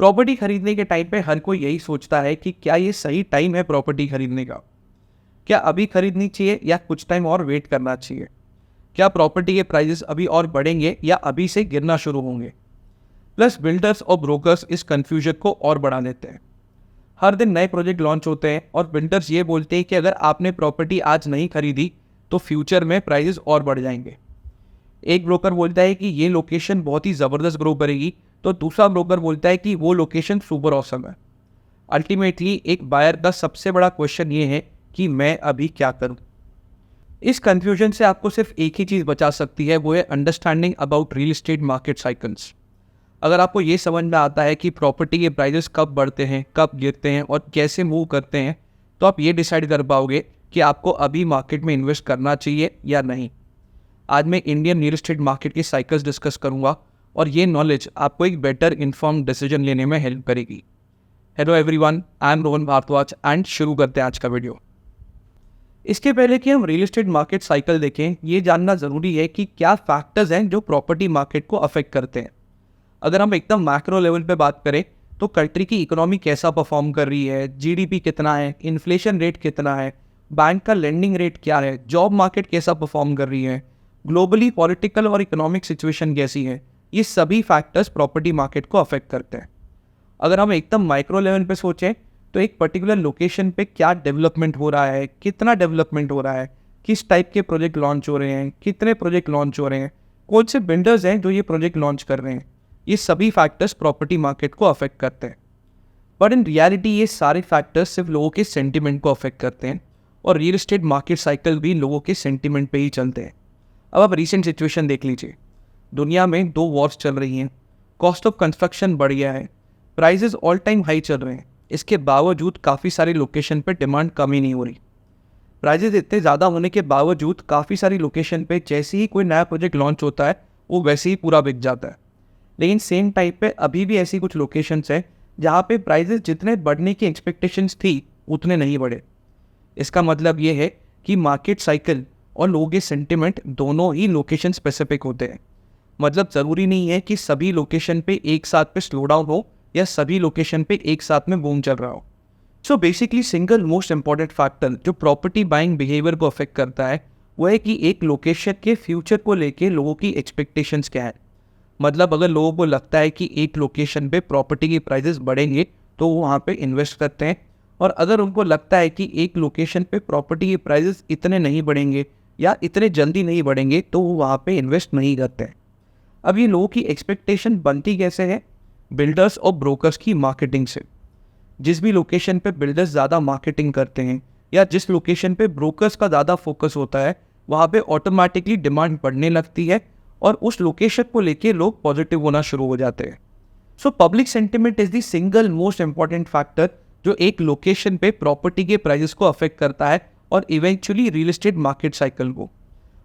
Property खरीदने के time पे हर कोई यही सोचता है कि क्या ये सही टाइम है प्रॉपर्टी खरीदने का, क्या अभी खरीदनी चाहिए या कुछ टाइम और वेट करना चाहिए, क्या प्रॉपर्टी के प्राइसेस अभी और बढ़ेंगे या अभी से गिरना शुरू होंगे। प्लस बिल्डर्स और ब्रोकर्स इस कंफ्यूजन को और बढ़ा देते हैं। हर दिन नए प्रोजेक्ट लॉन्च होते हैं और बिल्डर्स ये बोलते हैं कि अगर आपने प्रॉपर्टी आज नहीं खरीदी तो फ्यूचर में प्राइसेस और बढ़ जाएंगे। एक ब्रोकर बोलता है कि ये लोकेशन बहुत ही ज़बरदस्त ग्रो करेगी, तो दूसरा ब्रोकर बोलता है कि वो लोकेशन सुपर ऑसम है। अल्टीमेटली एक बायर का सबसे बड़ा क्वेश्चन ये है कि मैं अभी क्या करूं। इस कंफ्यूजन से आपको सिर्फ एक ही चीज़ बचा सकती है, वो है understanding about real estate market cycles. अगर आपको ये समझ में आता है कि प्रॉपर्टी के प्राइसेस कब बढ़ते हैं, कब गिरते हैं और कैसे मूव करते हैं, तो आप ये डिसाइड कर पाओगे कि आपको अभी मार्केट में इन्वेस्ट करना चाहिए या नहीं। आज मैं इंडियन रियल एस्टेट मार्केट की साइकिल्स डिस्कस करूंगा और ये नॉलेज आपको एक बेटर इन्फॉर्म्ड डिसीजन लेने में हेल्प करेगी। Hello everyone, I am Rohan Bhardwaj and शुरू करते हैं आज का वीडियो। इसके पहले कि हम रियल एस्टेट मार्केट साइकिल देखें, ये जानना ज़रूरी है कि क्या फैक्टर्स हैं जो प्रॉपर्टी मार्केट को अफेक्ट करते हैं। अगर हम एकदम मैक्रो लेवल पे बात करें तो कंट्री की इकोनॉमी कैसा परफॉर्म कर रही है, जीडीपी कितना है, इन्फ्लेशन रेट कितना है, बैंक का लेंडिंग रेट क्या है, जॉब मार्केट कैसा परफॉर्म कर रही है, ग्लोबली पॉलिटिकल और इकोनॉमिक सिचुएशन कैसी है, ये सभी फैक्टर्स प्रॉपर्टी मार्केट को अफेक्ट करते हैं। अगर हम एकदम माइक्रो लेवल पे सोचें तो एक पर्टिकुलर लोकेशन पे क्या डेवलपमेंट हो रहा है, कितना डेवलपमेंट हो रहा है, किस टाइप के प्रोजेक्ट लॉन्च हो रहे हैं, कितने प्रोजेक्ट लॉन्च हो रहे हैं, कौन से बिल्डर्स हैं जो ये प्रोजेक्ट लॉन्च कर रहे हैं, ये सभी फैक्टर्स प्रॉपर्टी मार्केट को अफेक्ट करते हैं। बट इन रियलिटी ये सारे फैक्टर्स सिर्फ लोगों के सेंटिमेंट को अफेक्ट करते हैं और रियल एस्टेट मार्केट साइकिल भी लोगों के सेंटिमेंट पे ही चलते हैं। अब आप रीसेंट सिचुएशन देख लीजिए। दुनिया में 2 वॉर्स चल रही हैं, कॉस्ट ऑफ कंस्ट्रक्शन बढ़ गया है, प्राइजेस ऑल टाइम हाई चल रहे हैं। इसके बावजूद काफ़ी सारी लोकेशन पे डिमांड कम ही नहीं हो रही। प्राइजेस इतने ज़्यादा होने के बावजूद काफ़ी सारी लोकेशन पे जैसे ही कोई नया प्रोजेक्ट लॉन्च होता है वो वैसे ही पूरा बिक जाता है। लेकिन सेम टाइम पे अभी भी ऐसी कुछ लोकेशंस हैं जहाँ पे प्राइजेस जितने बढ़ने की एक्सपेक्टेशंस थी उतने नहीं बढ़े। इसका मतलब ये है कि मार्केट साइकिल और लोगों के सेंटिमेंट दोनों ही लोकेशन स्पेसिफिक होते हैं। मतलब ज़रूरी नहीं है कि सभी लोकेशन पे एक साथ पे स्लो डाउन हो या सभी लोकेशन पे एक साथ में बूम चल रहा हो। So basically single most important factor जो प्रॉपर्टी बाइंग बिहेवियर को अफेक्ट करता है वो है कि एक लोकेशन के फ्यूचर को लेके लोगों की एक्सपेक्टेशंस क्या है। मतलब अगर लोगों को लगता है कि एक लोकेशन पे प्रॉपर्टी की प्राइसेस बढ़ेंगे तो वो वहाँ पे इन्वेस्ट करते हैं, और अगर उनको लगता है कि एक लोकेशन पे प्रॉपर्टी की प्राइसेस इतने नहीं बढ़ेंगे या इतने जल्दी नहीं बढ़ेंगे तो वो वहाँ पे इन्वेस्ट नहीं करते हैं। अब ये लोगों की एक्सपेक्टेशन बनती कैसे है? बिल्डर्स और ब्रोकर्स की मार्केटिंग से। जिस भी लोकेशन पे बिल्डर्स ज़्यादा मार्केटिंग करते हैं या जिस लोकेशन पे ब्रोकर्स का ज़्यादा फोकस होता है वहाँ पे ऑटोमेटिकली डिमांड बढ़ने लगती है और उस लोकेशन को लेके लोग पॉजिटिव होना शुरू हो जाते हैं। So public sentiment is the single most important factor जो एक लोकेशन पे प्रॉपर्टी के प्राइसेस को अफेक्ट करता है और eventually real estate market cycle को।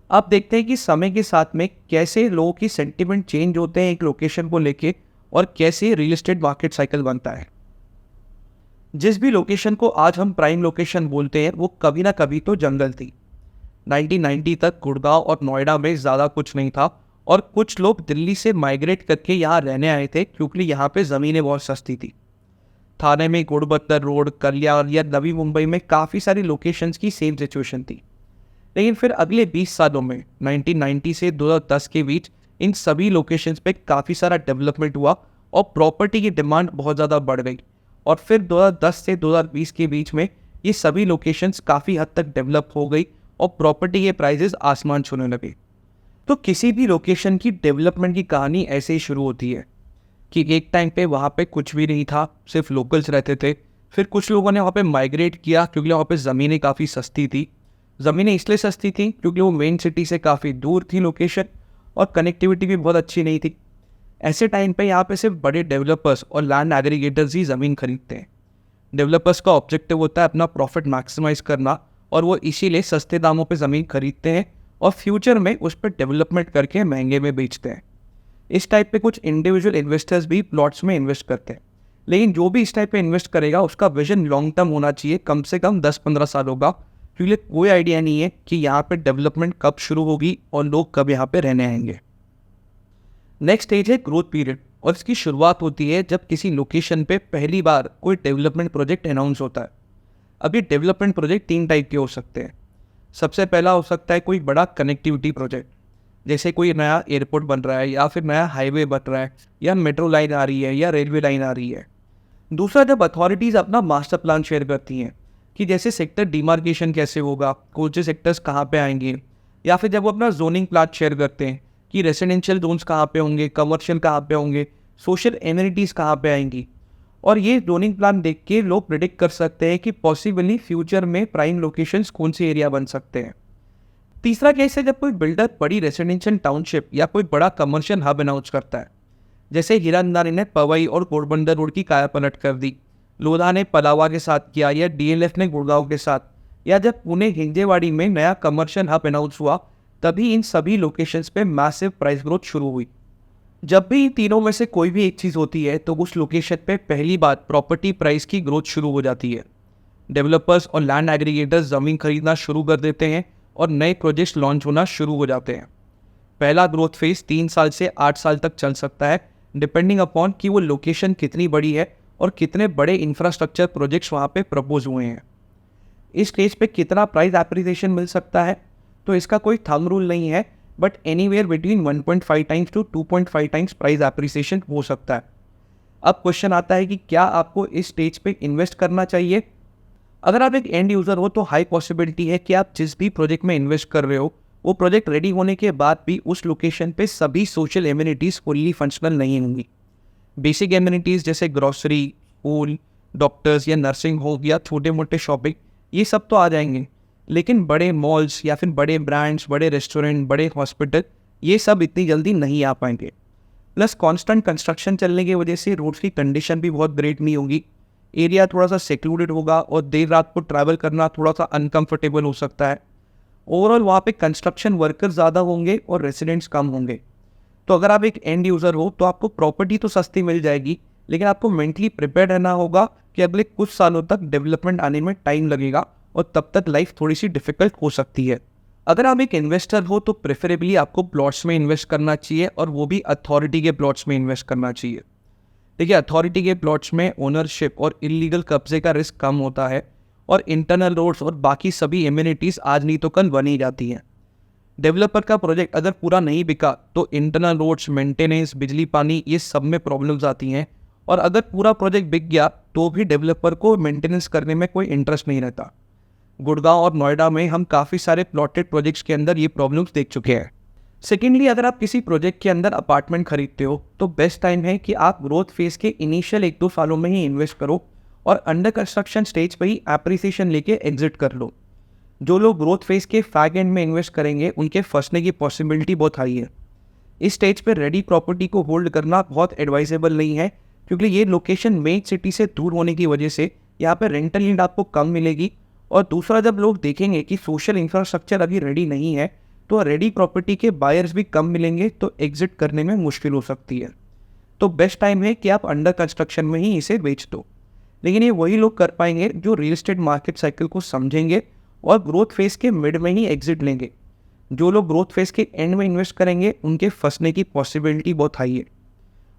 आप देखते हैं कि समय के साथ में कैसे लोगों की सेंटिमेंट चेंज होते हैं एक लोकेशन को लेके और कैसे रियल एस्टेट मार्केट साइकिल बनता है। जिस भी लोकेशन को आज हम प्राइम लोकेशन बोलते हैं वो कभी ना कभी तो जंगल थी। 1990 तक गुड़गांव और नोएडा में ज़्यादा कुछ नहीं था और कुछ लोग दिल्ली से माइग्रेट करके यहाँ रहने आए थे क्योंकि यहाँ पे ज़मीनें बहुत सस्ती थी। थाने में गुड़बत्तर रोड, कल्याण या नवी मुंबई में काफ़ी सारी लोकेशंस की सेम सिचुएशन थी। लेकिन फिर अगले 20 सालों में 1990 से 2010 के बीच इन सभी लोकेशंस पे काफ़ी सारा डेवलपमेंट हुआ और प्रॉपर्टी की डिमांड बहुत ज़्यादा बढ़ गई। और फिर 2010 से 2020 के बीच में ये सभी लोकेशंस काफ़ी हद तक डेवलप हो गई और प्रॉपर्टी के प्राइजेस आसमान छूने लगे। तो किसी भी लोकेशन की डेवलपमेंट की कहानी ऐसे ही शुरू होती है कि एक टाइम पे वहाँ पे कुछ भी नहीं था, सिर्फ लोकल्स रहते थे। फिर कुछ लोगों ने वहाँ पे माइग्रेट किया क्योंकि वहाँ पे ज़मीनें काफ़ी सस्ती थी। ज़मीनें इसलिए सस्ती थी क्योंकि वो मेन सिटी से काफ़ी दूर थी लोकेशन और कनेक्टिविटी भी बहुत अच्छी नहीं थी। ऐसे टाइम पे यहाँ पे सिर्फ बड़े डेवलपर्स और लैंड एग्रीगेटर्स ही ज़मीन खरीदते हैं। डेवलपर्स का ऑब्जेक्टिव होता है अपना प्रॉफिट मैक्सिमाइज करना और वो इसीलिए सस्ते दामों पे ज़मीन खरीदते हैं और फ्यूचर में उस पर डेवलपमेंट करके महंगे में बेचते हैं। इस टाइप पे कुछ इंडिविजुअल इन्वेस्टर्स भी प्लॉट्स में इन्वेस्ट करते हैं, लेकिन जो भी इस टाइप पे इन्वेस्ट करेगा उसका विजन लॉन्ग टर्म होना चाहिए, कम से कम 10-15 साल होगा, क्योंकि कोई आइडिया नहीं है कि यहाँ पे डेवलपमेंट कब शुरू होगी और लोग कब यहाँ पे रहने आएंगे। नेक्स्ट स्टेज है ग्रोथ पीरियड और इसकी शुरुआत होती है जब किसी लोकेशन पे पहली बार कोई डेवलपमेंट प्रोजेक्ट अनाउंस होता है। अब ये डेवलपमेंट प्रोजेक्ट 3 टाइप के हो सकते हैं। सबसे पहला हो सकता है कोई बड़ा कनेक्टिविटी प्रोजेक्ट, जैसे कोई नया एयरपोर्ट बन रहा है या फिर नया हाईवे बन रहा है या मेट्रो लाइन आ रही है या रेलवे लाइन आ रही है। दूसरा, जब अथॉरिटीज़ अपना मास्टर प्लान शेयर करती हैं कि जैसे सेक्टर डिमार्केशन कैसे होगा, कौन से सेक्टर्स कहाँ पे आएंगे, या फिर जब वो अपना जोनिंग प्लान शेयर करते हैं कि रेसिडेंशियल जोन्स कहाँ पे होंगे, कमर्शियल कहाँ पे होंगे, सोशल एमिनिटीज़ कहाँ पे आएंगी। और ये जोनिंग प्लान देख के लोग प्रिडिक्ट कर सकते हैं कि पॉसिबली फ्यूचर में प्राइम लोकेशंस कौन से एरिया बन सकते हैं। तीसरा केस है जब कोई बिल्डर बड़ी रेसिडेंशियल टाउनशिप या कोई बड़ा कमर्शियल हब अनाउंस करता है, जैसे हीरा अंबानी ने पवई और पोरबंदर रोड की कायापलट कर दी, लोधा ने पलावा के साथ किया, या डीएलएफ ने गुड़गांव के साथ, या जब पुणे हिंजेवाड़ी में नया कमर्शियल हब अनाउंस हुआ, तभी इन सभी लोकेशंस पे मैसिव प्राइस ग्रोथ शुरू हुई। जब भी इन तीनों में से कोई भी एक चीज़ होती है तो उस लोकेशन पे पहली बार प्रॉपर्टी प्राइस की ग्रोथ शुरू हो जाती है। डेवलपर्स और लैंड एग्रीगेटर्स ज़मीन खरीदना शुरू कर देते हैं और नए प्रोजेक्ट्स लॉन्च होना शुरू हो जाते हैं। पहला ग्रोथ फेज 3 साल से 8 साल तक चल सकता है, डिपेंडिंग अपॉन कि वो लोकेशन कितनी बड़ी है और कितने बड़े इंफ्रास्ट्रक्चर प्रोजेक्ट्स वहाँ पे प्रपोज हुए हैं। इस स्टेज पे कितना प्राइस एप्रिसिएशन मिल सकता है, तो इसका कोई थंब रूल नहीं है, but anywhere between 1.5 times to 2.5 times price appreciation हो सकता है। अब क्वेश्चन आता है कि क्या आपको इस स्टेज पे इन्वेस्ट करना चाहिए। अगर आप एक एंड यूज़र हो तो हाई पॉसिबिलिटी है कि आप जिस भी प्रोजेक्ट में इन्वेस्ट कर रहे हो वो प्रोजेक्ट रेडी होने के बाद भी उस लोकेशन पे सभी सोशल एमिनिटीज़ फुल्ली फंक्शनल नहीं होंगी। बेसिक एमिनिटीज़ जैसे ग्रॉसरी, स्कूल, डॉक्टर्स या नर्सिंग होम या छोटे मोटे शॉपिंग, ये सब तो आ जाएंगे, लेकिन बड़े मॉल्स या फिर बड़े ब्रांड्स, बड़े रेस्टोरेंट, बड़े हॉस्पिटल, ये सब इतनी जल्दी नहीं आ पाएंगे। प्लस कांस्टेंट कंस्ट्रक्शन चलने की वजह से रोड्स की कंडीशन भी बहुत ग्रेट नहीं होगी, एरिया थोड़ा सा सेक्लूडेड होगा और देर रात को ट्रैवल करना थोड़ा सा अनकंफर्टेबल हो सकता है। ओवरऑल वहाँ पे कंस्ट्रक्शन वर्कर ज़्यादा होंगे और रेसिडेंट्स कम होंगे। तो अगर आप एक एंड यूज़र हो तो आपको प्रॉपर्टी तो सस्ती मिल जाएगी, लेकिन आपको मेंटली प्रिपेयर रहना होगा कि अगले कुछ सालों तक डेवलपमेंट आने में टाइम लगेगा और तब तक लाइफ थोड़ी सी डिफिकल्ट हो सकती है। अगर आप एक इन्वेस्टर हो तो प्रेफरेबली आपको प्लॉट्स में इन्वेस्ट करना चाहिए, और वो भी अथॉरिटी के प्लॉट्स में इन्वेस्ट करना चाहिए। देखिए, अथॉरिटी के प्लॉट्स में ओनरशिप और इलीगल कब्जे का रिस्क कम होता है और इंटरनल रोड्स और बाकी सभी एमिनिटीज़ आज नहीं तो कल बनी जाती हैं। डेवलपर का प्रोजेक्ट अगर पूरा नहीं बिका तो इंटरनल रोड्स, मेंटेनेंस, बिजली, पानी, ये सब में प्रॉब्लम्स आती हैं, और अगर पूरा प्रोजेक्ट बिक गया तो भी डेवलपर को मेंटेनेंस करने में कोई इंटरेस्ट नहीं रहता। गुड़गांव और नोएडा में हम काफ़ी सारे प्लॉटेड प्रोजेक्ट्स के अंदर ये प्रॉब्लम्स देख चुके हैं। सेकेंडली, अगर आप किसी प्रोजेक्ट के अंदर अपार्टमेंट खरीदते हो तो बेस्ट टाइम है कि आप ग्रोथ फेज के इनिशियल 1-2 सालों में ही इन्वेस्ट करो और अंडर कंस्ट्रक्शन स्टेज पर ही एप्रिसिएशन लेके एग्जिट कर लो। जो लोग ग्रोथ फेज के फैग एंड में इन्वेस्ट करेंगे उनके फंसने की पॉसिबिलिटी बहुत हाई है। इस स्टेज पे रेडी प्रॉपर्टी को होल्ड करना बहुत एडवाइजेबल नहीं है, क्योंकि ये लोकेशन मेन सिटी से दूर होने की वजह से यहाँ पे रेंटल यील्ड आपको कम मिलेगी, और दूसरा, जब लोग देखेंगे कि सोशल इंफ्रास्ट्रक्चर अभी रेडी नहीं है तो रेडी प्रॉपर्टी के बायर्स भी कम मिलेंगे, तो एग्जिट करने में मुश्किल हो सकती है। तो बेस्ट टाइम है कि आप अंडर कंस्ट्रक्शन में ही इसे बेच दो। लेकिन ये वही लोग कर पाएंगे जो रियल एस्टेट मार्केट साइकिल को समझेंगे और ग्रोथ फेज के मिड में ही एग्जिट लेंगे। जो लोग ग्रोथ फेज के एंड में इन्वेस्ट करेंगे उनके फंसने की पॉसिबिलिटी बहुत हाई है।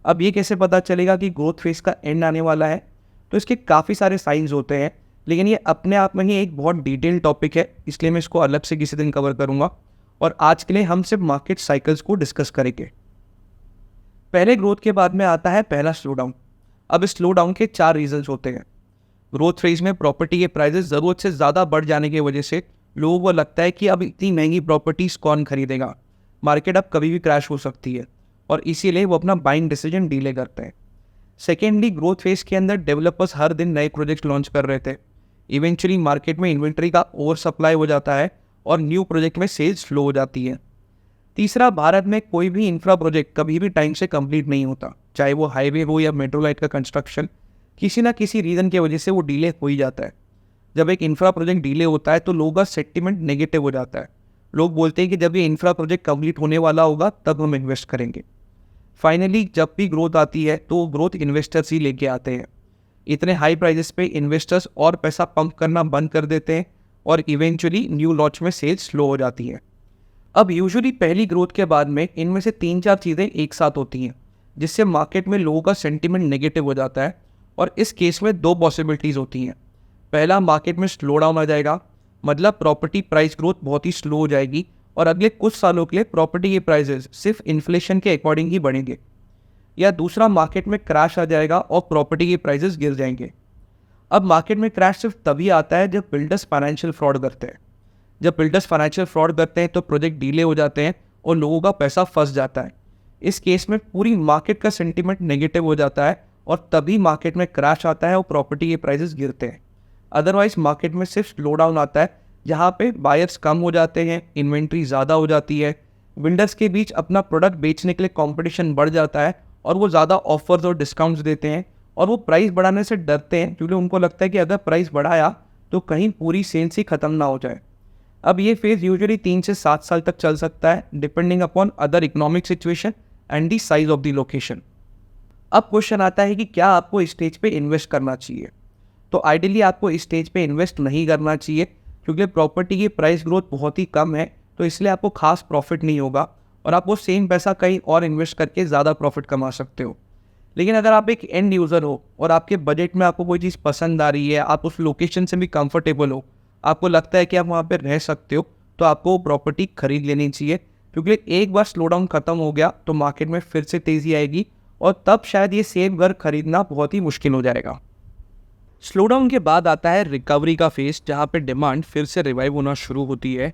अब ये कैसे पता चलेगा कि ग्रोथ फेज का एंड आने वाला है, तो इसके काफ़ी सारे साइंस होते हैं, लेकिन ये अपने आप में ही एक बहुत डिटेल टॉपिक है, इसलिए मैं इसको अलग से किसी दिन कवर करूँगा। और आज के लिए हम सिर्फ मार्केट साइकिल्स को डिस्कस करेंगे। पहले ग्रोथ के बाद में आता है पहला स्लो डाउन। अब इस स्लो डाउन के 4 रीजंस होते हैं। ग्रोथ फेज में प्रॉपर्टी के प्राइसेस ज़रूरत से ज़्यादा बढ़ जाने की वजह से लोगों को लगता है कि अब इतनी महंगी प्रॉपर्टीज़ कौन खरीदेगा, मार्केट अब कभी भी क्रैश हो सकती है, और इसीलिए वो अपना बाइंग डिसीजन डिले करते हैं। सेकेंडली, ग्रोथ फेज के अंदर डेवलपर्स हर दिन नए प्रोजेक्ट लॉन्च कर रहे थे। इवेंचुअली मार्केट में इन्वेंट्री का ओवर सप्लाई हो जाता है और न्यू प्रोजेक्ट में सेल्स स्लो हो जाती है। तीसरा, भारत में कोई भी इंफ्रा प्रोजेक्ट कभी भी टाइम से कंप्लीट नहीं होता, चाहे वो हाईवे हो या मेट्रो लाइन का कंस्ट्रक्शन, किसी ना किसी रीज़न की वजह से वो डिले हो ही जाता है। जब एक इंफ्रा प्रोजेक्ट डिले होता है तो लोगों का सेंटिमेंट नेगेटिव हो जाता है। लोग बोलते हैं कि जब ये इंफ्रा प्रोजेक्ट कंप्लीट होने वाला होगा तब हम इन्वेस्ट करेंगे। फाइनली, जब भी ग्रोथ आती है तो ग्रोथ इन्वेस्टर्स ही लेके आते हैं। इतने हाई प्राइजेस पे इन्वेस्टर्स और पैसा पंप करना बंद कर देते हैं और इवेंचुअली न्यू लॉन्च में सेल्स स्लो हो जाती है। अब यूजुअली पहली ग्रोथ के बाद में इनमें से 3-4 चीज़ें एक साथ होती हैं, जिससे मार्केट में लोगों का सेंटिमेंट नेगेटिव हो जाता है। और इस केस में दो पॉसिबिलिटीज़ होती हैं। पहला, मार्केट में स्लो डाउन आ जाएगा, मतलब प्रॉपर्टी प्राइस ग्रोथ बहुत ही स्लो हो जाएगी और अगले कुछ सालों के लिए प्रॉपर्टी के प्राइसेस सिर्फ इन्फ्लेशन के अकॉर्डिंग ही बढ़ेंगे। या दूसरा, मार्केट में क्रैश आ जाएगा और प्रॉपर्टी के प्राइसेस गिर जाएंगे। अब मार्केट में क्रैश सिर्फ तभी आता है जब बिल्डर्स फाइनेंशियल फ्रॉड करते हैं। जब बिल्डर्स फाइनेंशियल फ्रॉड करते हैं तो प्रोजेक्ट डिले हो जाते हैं और लोगों का पैसा फंस जाता है। इस केस में पूरी मार्केट का सेंटिमेंट नेगेटिव हो जाता है और तभी मार्केट में क्रैश आता है और प्रॉपर्टी के प्राइसेस गिरते हैं। अदरवाइज मार्केट में सिर्फ स्लो डाउन आता है, जहाँ पे बायर्स कम हो जाते हैं, इन्वेंट्री ज़्यादा हो जाती है, बिल्डर्स के बीच अपना प्रोडक्ट बेचने के लिए कंपटीशन बढ़ जाता है और वो ज़्यादा ऑफर्स और डिस्काउंट्स देते हैं और वो प्राइस बढ़ाने से डरते हैं क्योंकि उनको लगता है कि अगर प्राइस बढ़ाया तो कहीं पूरी सेल्स ही ख़त्म ना हो जाए। अब ये फेज़ यूजुअली 3 से 7 साल तक चल सकता है, depending upon other economic situation and the size of the location. अब क्वेश्चन आता है कि क्या आपको इस स्टेज पे इन्वेस्ट करना चाहिए। तो आइडियली आपको इस स्टेज पे इन्वेस्ट नहीं करना चाहिए क्योंकि प्रॉपर्टी की प्राइस ग्रोथ बहुत ही कम है, तो इसलिए आपको खास प्रॉफिट नहीं होगा और आप वो सेम पैसा कहीं और इन्वेस्ट करके ज़्यादा प्रॉफिट कमा सकते हो। लेकिन अगर आप एक एंड यूज़र हो और आपके बजट में आपको कोई चीज़ पसंद आ रही है, आप उस लोकेशन से भी कंफर्टेबल हो, आपको लगता है कि आप वहाँ पर रह सकते हो, तो आपको वो प्रॉपर्टी खरीद लेनी चाहिए क्योंकि एक बार स्लो डाउन खत्म हो गया तो मार्केट में फिर से तेज़ी आएगी और तब शायद ये सेम घर खरीदना बहुत ही मुश्किल हो जाएगा। स्लो डाउन के बाद आता है रिकवरी का फेज, जहाँ पे डिमांड फिर से रिवाइव होना शुरू होती है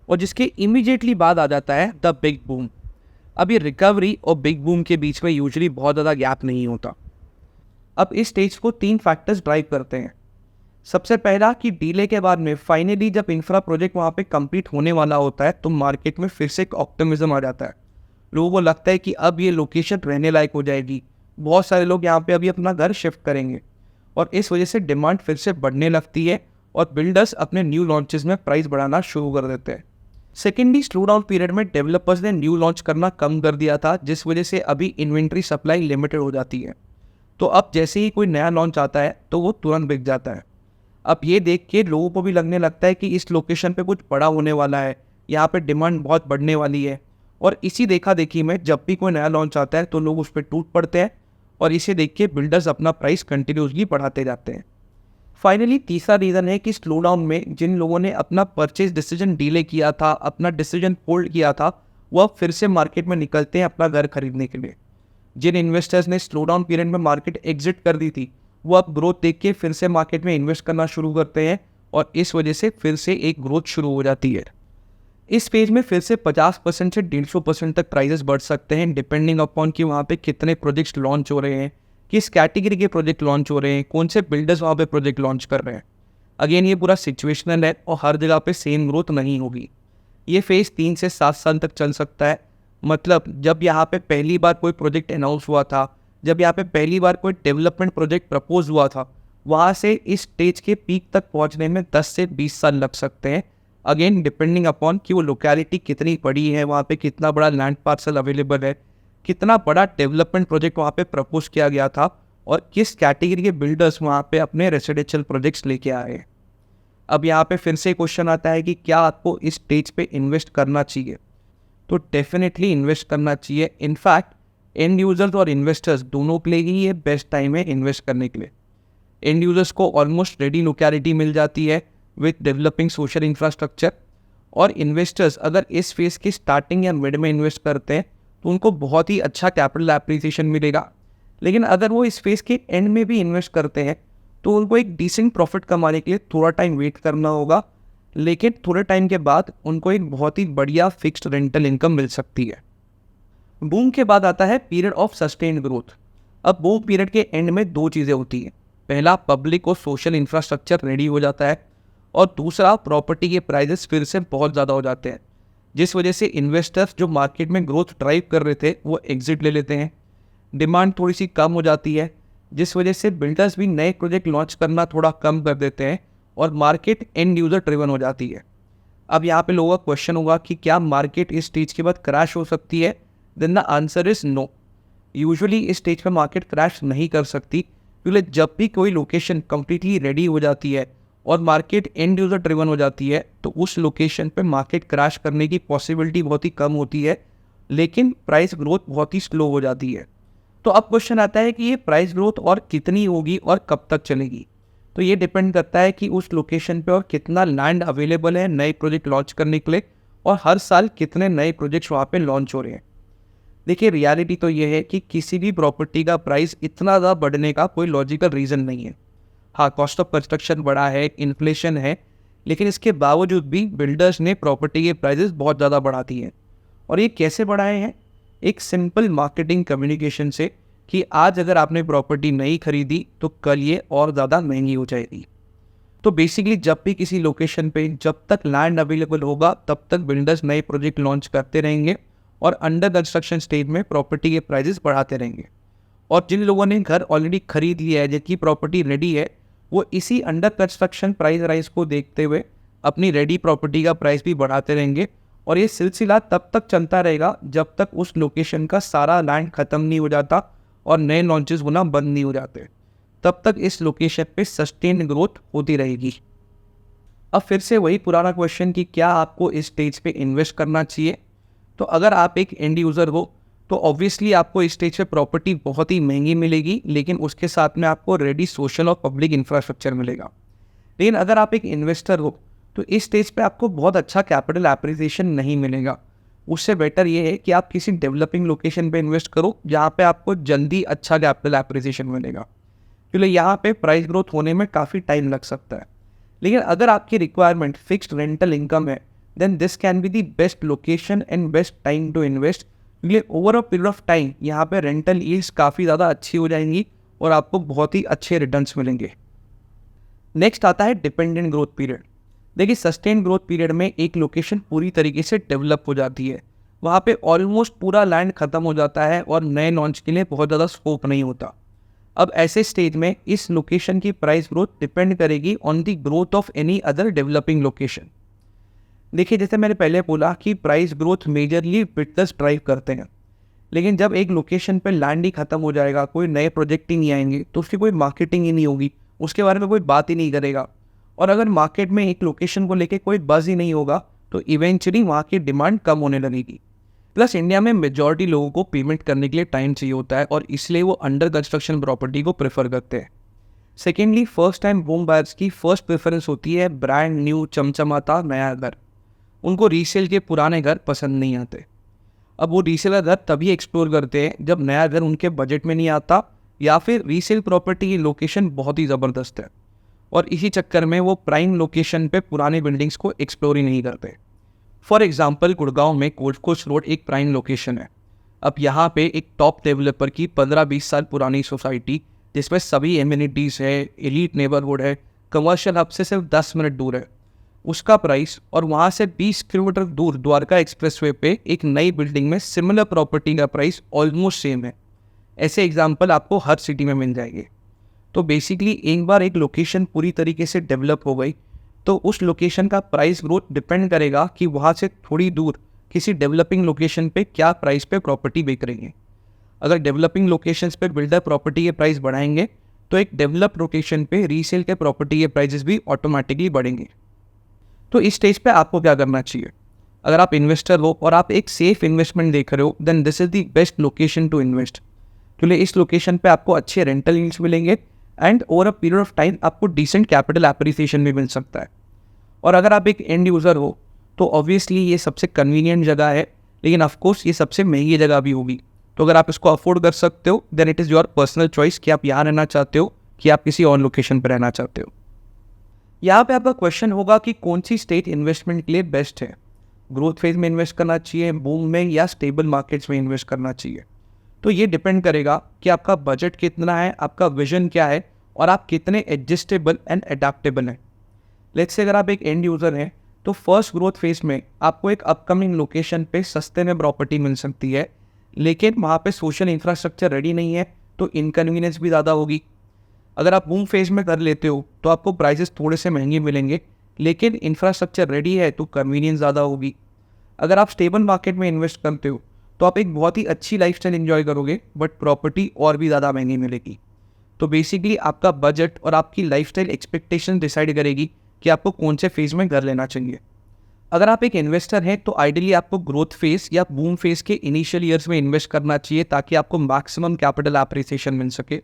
और जिसके इमीडिएटली बाद आ जाता है द बिग बूम। अब ये रिकवरी और बिग बूम के बीच में यूजुअली बहुत ज़्यादा गैप नहीं होता। अब इस स्टेज को 3 फैक्टर्स ड्राइव करते हैं। सबसे पहला कि डीले के बाद में फाइनली जब इंफ्रा प्रोजेक्ट वहाँ पे कंप्लीट होने वाला होता है तो मार्केट में फिर से एक ऑप्टिमिज्म आ जाता है। लोगों को लगता है कि अब ये लोकेशन रहने लायक हो जाएगी, बहुत सारे लोग यहाँ पे अभी अपना घर शिफ्ट करेंगे और इस वजह से डिमांड फिर से बढ़ने लगती है और बिल्डर्स अपने न्यू लॉन्चेस में प्राइस बढ़ाना शुरू कर देते हैं। सेकेंडली, स्लो डाउन पीरियड में डेवलपर्स ने न्यू लॉन्च करना कम कर दिया था, जिस वजह से अभी इन्वेंट्री सप्लाई लिमिटेड हो जाती है। तो अब जैसे ही कोई नया लॉन्च आता है तो वो तुरंत बिक जाता है। अब ये देख के लोगों को भी लगने लगता है कि इस लोकेशन पे कुछ बड़ा होने वाला है, यहाँ पे डिमांड बहुत बढ़ने वाली है और इसी देखा देखी में जब भी कोई नया लॉन्च आता है तो लोग उस पर टूट पड़ते हैं और इसे देख के बिल्डर्स अपना प्राइस कंटिन्यूसली बढ़ाते जाते हैं। फाइनली तीसरा रीज़न है कि स्लो डाउन में जिन लोगों ने अपना परचेज डिसीजन डिले किया था, अपना डिसीजन होल्ड किया था, वो अब फिर से मार्केट में निकलते हैं अपना घर खरीदने के लिए। जिन इन्वेस्टर्स ने स्लो डाउन पीरियड में मार्केट एग्जिट कर दी थी, वो अब ग्रोथ देख के फिर से मार्केट में इन्वेस्ट करना शुरू करते हैं और इस वजह से फिर से एक ग्रोथ शुरू हो जाती है। इस पेज में फिर से 50% से 150% तक प्राइसेस बढ़ सकते हैं, डिपेंडिंग अपॉन कि वहाँ पे कितने प्रोजेक्ट्स लॉन्च हो रहे हैं, किस कैटेगरी के प्रोजेक्ट लॉन्च हो रहे हैं, कौन से बिल्डर्स वहाँ पे प्रोजेक्ट लॉन्च कर रहे हैं। अगेन ये पूरा सिचुएशनल है और हर जगह पे सेम ग्रोथ नहीं होगी। ये फेज 3 से 7 साल तक चल सकता है। मतलब जब यहाँ पे पहली बार कोई प्रोजेक्ट अनाउंस हुआ था, जब यहाँ पे पहली बार कोई डेवलपमेंट प्रोजेक्ट प्रपोज हुआ था, वहाँ से इस स्टेज के पीक तक पहुँचने में 10 से 20 साल लग सकते हैं। अगेन डिपेंडिंग अपॉन कि वो लोकेलिटी कितनी बड़ी है, वहाँ पे कितना बड़ा लैंड पार्सल अवेलेबल है, कितना बड़ा डेवलपमेंट प्रोजेक्ट वहाँ पे प्रपोज किया गया था और किस कैटेगरी के बिल्डर्स वहाँ पे अपने रेसिडेंशियल प्रोजेक्ट्स लेके आए। अब यहाँ पे फिर से क्वेश्चन आता है कि क्या आपको इस स्टेज पे इन्वेस्ट करना चाहिए। तो डेफिनेटली इन्वेस्ट करना चाहिए। इनफैक्ट एंड यूजर्स और इन्वेस्टर्स दोनों के लिए ही ये बेस्ट टाइम है इन्वेस्ट करने के लिए। एंड यूजर्स को ऑलमोस्ट रेडी लोकेलिटी मिल जाती है विथ डेवलपिंग सोशल इंफ्रास्ट्रक्चर, और इन्वेस्टर्स अगर इस फेज़ की स्टार्टिंग या मिड में इन्वेस्ट करते हैं तो उनको बहुत ही अच्छा कैपिटल एप्रिसिएशन मिलेगा। लेकिन अगर वो इस फेज़ के एंड में भी इन्वेस्ट करते हैं तो उनको एक डिसेंट प्रॉफिट कमाने के लिए थोड़ा टाइम वेट करना होगा, लेकिन थोड़े टाइम के बाद उनको एक बहुत ही बढ़िया फिक्स्ड रेंटल इनकम मिल सकती है। बूम के बाद आता है पीरियड ऑफ सस्टेन्ड ग्रोथ। अब बूम पीरियड के एंड में 2 चीज़ें होती हैं। पहला, पब्लिक और सोशल इंफ्रास्ट्रक्चर रेडी हो जाता है और दूसरा, प्रॉपर्टी के प्राइजेस फिर से बहुत ज़्यादा हो जाते हैं, जिस वजह से इन्वेस्टर्स जो मार्केट में ग्रोथ ड्राइव कर रहे थे वो एग्जिट ले लेते हैं। डिमांड थोड़ी सी कम हो जाती है, जिस वजह से बिल्डर्स भी नए प्रोजेक्ट लॉन्च करना थोड़ा कम कर देते हैं और मार्केट एंड यूज़र ड्रिवन हो जाती है। अब यहाँ पे लोगों का क्वेश्चन होगा कि क्या मार्केट इस स्टेज के बाद क्रैश हो सकती है। Then the answer is no. Usually इस स्टेज पर मार्केट क्रैश नहीं कर सकती, क्योंकि जब भी कोई लोकेशन कम्प्लीटली रेडी हो जाती है और मार्केट एंड यूज़र ड्रिवन हो जाती है तो उस लोकेशन पे मार्केट क्रैश करने की पॉसिबिलिटी बहुत ही कम होती है, लेकिन प्राइस ग्रोथ बहुत ही स्लो हो जाती है। तो अब क्वेश्चन आता है कि ये प्राइस ग्रोथ और कितनी होगी और कब तक चलेगी। तो ये डिपेंड करता है कि उस लोकेशन पे और कितना लैंड अवेलेबल है नए प्रोजेक्ट लॉन्च करने के लिए, और हर साल कितने नए प्रोजेक्ट्स वहाँ पे लॉन्च हो रहे हैं। देखिए, रियलिटी तो ये है कि किसी भी प्रॉपर्टी का प्राइस इतना ज़्यादा बढ़ने का कोई लॉजिकल रीज़न नहीं है। हाँ, कॉस्ट ऑफ कंस्ट्रक्शन बढ़ा है, इन्फ्लेशन है, लेकिन इसके बावजूद भी बिल्डर्स ने प्रॉपर्टी के प्राइजेस बहुत ज़्यादा बढ़ा दिए हैं। और ये कैसे बढ़ाए हैं? एक सिंपल मार्केटिंग कम्युनिकेशन से, कि आज अगर आपने प्रॉपर्टी नहीं खरीदी तो कल ये और ज़्यादा महंगी हो जाएगी। तो बेसिकली जब भी किसी लोकेशन पे जब तक लैंड अवेलेबल होगा तब तक बिल्डर्स नए प्रोजेक्ट लॉन्च करते रहेंगे और अंडर कंस्ट्रक्शन स्टेज में प्रॉपर्टी के प्राइजेस बढ़ाते रहेंगे। और जिन लोगों ने घर ऑलरेडी खरीद लिया है, जिनकी प्रॉपर्टी रेडी है, वो इसी अंडर कंस्ट्रक्शन प्राइस राइज को देखते हुए अपनी रेडी प्रॉपर्टी का प्राइस भी बढ़ाते रहेंगे। और ये सिलसिला तब तक चलता रहेगा जब तक उस लोकेशन का सारा लैंड ख़त्म नहीं हो जाता और नए लॉन्चेस होना बंद नहीं हो जाते। तब तक इस लोकेशन पे सस्टेन्ड ग्रोथ होती रहेगी। अब फिर से वही पुराना क्वेश्चन कि क्या आपको इस स्टेज पे इन्वेस्ट करना चाहिए। तो अगर आप एक एंड यूज़र हो तो ऑब्वियसली आपको इस स्टेज पे प्रॉपर्टी बहुत ही महंगी मिलेगी, लेकिन उसके साथ में आपको रेडी सोशल और पब्लिक इंफ्रास्ट्रक्चर मिलेगा। लेकिन अगर आप एक इन्वेस्टर हो तो इस स्टेज पे आपको बहुत अच्छा कैपिटल एप्रिसिएशन नहीं मिलेगा। उससे बेटर ये है कि आप किसी डेवलपिंग लोकेशन पे इन्वेस्ट करो जहाँ पे आपको जल्दी अच्छा कैपिटल एप्रिसिएशन मिलेगा, क्योंकि यहाँ पे प्राइस ग्रोथ होने में काफ़ी टाइम लग सकता है। लेकिन अगर आपकी रिक्वायरमेंट फिक्स्ड रेंटल इनकम है, then this can be the best location and best time to invest, क्योंकि over a period of time यहाँ पे रेंटल यील्ड्स काफ़ी ज़्यादा अच्छी हो जाएंगी और आपको बहुत ही अच्छे रिटर्न्स मिलेंगे। नेक्स्ट आता है डिपेंडेंट ग्रोथ पीरियड। देखिए, सस्टेन ग्रोथ पीरियड में एक लोकेशन पूरी तरीके से डेवलप हो जाती है, वहाँ पे ऑलमोस्ट पूरा लैंड खत्म हो जाता है और नए लॉन्च के लिए बहुत ज़्यादा स्कोप नहीं होता। अब ऐसे स्टेज में इस लोकेशन की प्राइस ग्रोथ डिपेंड करेगी on the growth of any other developing location. देखिए, जैसे मैंने पहले बोला कि price growth majorly builders drive करते हैं, लेकिन जब एक लोकेशन पे लैंड ही खत्म हो जाएगा, कोई नए प्रोजेक्ट ही नहीं आएंगे, तो उसकी कोई मार्केटिंग ही नहीं होगी, उसके बारे में कोई बात ही नहीं करेगा। और अगर मार्केट में एक लोकेशन को लेके कोई बज़ ही नहीं होगा तो इवेंचुअली वहाँ की डिमांड कम होने लगेगी। प्लस इंडिया में मेजॉरिटी लोगों को पेमेंट करने के लिए टाइम चाहिए होता है और इसलिए वो अंडर कंस्ट्रक्शन प्रॉपर्टी को प्रेफर करते हैं। Secondly, first time home buyers की फर्स्ट प्रेफरेंस होती है ब्रांड न्यू चमचमाता नया घर। उनको रीसेल के पुराने घर पसंद नहीं आते। अब वो रीसेलर घर तभी एक्सप्लोर करते हैं जब नया घर उनके बजट में नहीं आता, या फिर रीसेल प्रॉपर्टी की लोकेशन बहुत ही ज़बरदस्त है, और इसी चक्कर में वो प्राइम लोकेशन पे पुरानी बिल्डिंग्स को एक्सप्लोर ही नहीं करते। फॉर एग्जांपल, गुड़गांव में गोल्फ कोर्स रोड एक प्राइम लोकेशन है। अब यहाँ पे एक टॉप डेवलपर की 15-20 साल पुरानी सोसाइटी, जिसमें सभी एमिनिटीज़ है, एलीट नेबरहुड है, कमर्शियल हब से सिर्फ 10 मिनट दूर है, उसका प्राइस, और वहाँ से 20 किलोमीटर दूर द्वारका एक्सप्रेसवे पे एक नई बिल्डिंग में सिमिलर प्रॉपर्टी का प्राइस ऑलमोस्ट सेम है। ऐसे एग्जाम्पल आपको हर सिटी में मिल जाएंगे। तो बेसिकली एक बार एक लोकेशन पूरी तरीके से डेवलप हो गई तो उस लोकेशन का प्राइस ग्रोथ डिपेंड करेगा कि वहाँ से थोड़ी दूर किसी डेवलपिंग लोकेशन पे क्या प्राइस पे प्रॉपर्टी बेच रही है। अगर डेवलपिंग लोकेशंस पे बिल्डर प्रॉपर्टी के प्राइस बढ़ाएंगे तो एक डेवलप लोकेशन पे रीसेल के प्रॉपर्टी के प्राइसेस भी ऑटोमेटिकली बढ़ेंगे। तो इस स्टेज पे आपको क्या करना चाहिए? अगर आप इन्वेस्टर हो और आप एक सेफ इन्वेस्टमेंट देख रहे हो, then this is the best location to invest, क्योंकि इस लोकेशन पे आपको अच्छे रेंटल यील्ड्स मिलेंगे and over a period of time आपको डिसेंट कैपिटल एप्रिसिएशन भी मिल सकता है। और अगर आप एक एंड यूज़र हो तो ऑब्वियसली ये सबसे कन्वीनियंट जगह है, लेकिन ऑफकोर्स ये सबसे महंगी जगह भी होगी। तो अगर आप इसको अफोर्ड कर सकते हो then it is your personal choice कि आप यहाँ रहना चाहते हो कि आप किसी और लोकेशन पर रहना चाहते हो। यहाँ पे आपका क्वेश्चन होगा कि कौन सी स्टेट इन्वेस्टमेंट के लिए बेस्ट है, ग्रोथ फेज में इन्वेस्ट करना चाहिए, बूम में, या स्टेबल मार्केट्स में इन्वेस्ट करना चाहिए। तो ये डिपेंड करेगा कि आपका बजट कितना है, आपका विजन क्या है, और आप कितने एडजस्टेबल एंड अडेप्टेबल हैं। लेट्स से अगर आप एक एंड यूज़र हैं तो फर्स्ट ग्रोथ फेज में आपको एक अपकमिंग लोकेशन पे सस्ते में प्रॉपर्टी मिल सकती है, लेकिन वहाँ पे सोशल इंफ्रास्ट्रक्चर रेडी नहीं है तो इनकन्वीनियंस भी ज़्यादा होगी। अगर आप बूम फेज में कर लेते हो तो आपको प्राइसेस थोड़े से महंगे मिलेंगे, लेकिन इंफ्रास्ट्रक्चर रेडी है तो कन्वीनियंस ज़्यादा होगी। अगर आप स्टेबल मार्केट में इन्वेस्ट करते हो तो आप एक बहुत ही अच्छी लाइफस्टाइल एंजॉय करोगे, बट प्रॉपर्टी और भी ज़्यादा महंगी मिलेगी। तो बेसिकली आपका बजट और आपकी लाइफस्टाइल एक्सपेक्टेशन डिसाइड करेगी कि आपको कौन से फेज़ में घर लेना चाहिए। अगर आप एक इन्वेस्टर हैं तो आइडियली आपको ग्रोथ फेज या बूम फेज के इनिशियल ईयर्स में इन्वेस्ट करना चाहिए ताकि आपको मैक्सिमम कैपिटल एप्रिसिएशन मिल सके।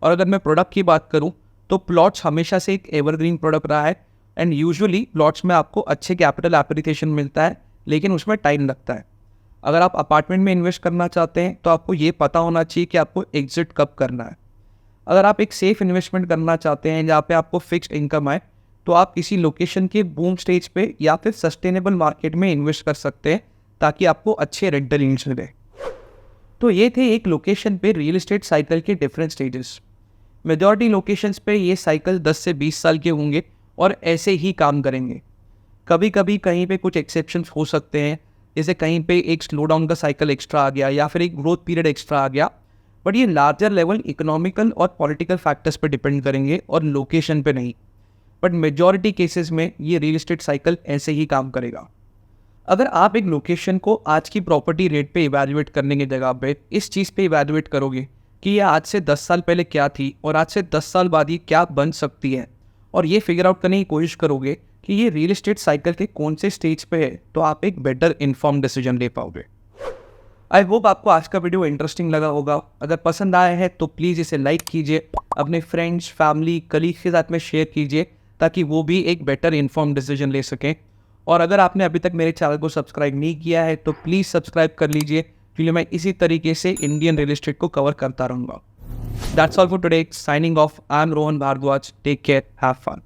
और अगर मैं प्रोडक्ट की बात करूं तो प्लॉट्स हमेशा से एक एवरग्रीन प्रोडक्ट रहा है एंड यूजुअली प्लॉट्स में आपको अच्छे कैपिटल एप्रिसिएशन मिलता है, लेकिन उसमें टाइम लगता है। अगर आप अपार्टमेंट में इन्वेस्ट करना चाहते हैं तो आपको ये पता होना चाहिए कि आपको एग्जिट कब करना है। अगर आप एक सेफ इन्वेस्टमेंट करना चाहते हैं जहाँ पे आपको फिक्स्ड इनकम आए तो आप किसी लोकेशन के बूम स्टेज पे या फिर सस्टेनेबल मार्केट में इन्वेस्ट कर सकते हैं ताकि आपको अच्छे रेंटल यील्ड्स मिले। तो ये थे एक लोकेशन पे रियल एस्टेट साइकिल के डिफरेंट स्टेजेस। मेजॉरिटी लोकेशंस पे ये साइकिल 10 से 20 साल के होंगे और ऐसे ही काम करेंगे। कभी कभी कहीं पे कुछ एक्सेप्शंस हो सकते हैं, जैसे कहीं पे एक स्लो डाउन का साइकिल एक्स्ट्रा आ गया या फिर एक ग्रोथ पीरियड एक्स्ट्रा आ गया, बट ये लार्जर लेवल इकोनॉमिकल और पॉलिटिकल फैक्टर्स पे डिपेंड करेंगे और लोकेशन पे नहीं। बट मेजॉरिटी केसेस में ये रियल एस्टेट साइकिल ऐसे ही काम करेगा। अगर आप एक लोकेशन को आज की प्रॉपर्टी रेट पे इवैल्यूएट करने की जगह पे इस चीज़ पे इवैल्यूएट करोगे कि ये आज से 10 साल पहले क्या थी और आज से 10 साल बाद ये क्या बन सकती है, और ये फिगर आउट करने की कोशिश करोगे कि ये रियल एस्टेट साइकिल के कौन से स्टेज पे है, तो आप एक बेटर इन्फॉर्म डिसीजन ले पाओगे। आई होप आपको आज का वीडियो इंटरेस्टिंग लगा होगा। अगर पसंद आया है तो प्लीज़ इसे लाइक कीजिए, अपने फ्रेंड्स, फैमिली, कलीग्स के साथ में शेयर कीजिए ताकि वो भी एक बेटर इन्फॉर्म डिसीजन ले सकें। और अगर आपने अभी तक मेरे चैनल को सब्सक्राइब नहीं किया है तो प्लीज़ सब्सक्राइब कर लीजिए, क्योंकि मैं इसी तरीके से इंडियन रियल एस्टेट को कवर करता रहूँगा। That's all for today, signing off. I am Rohan Bhardwaj. Take care, have fun.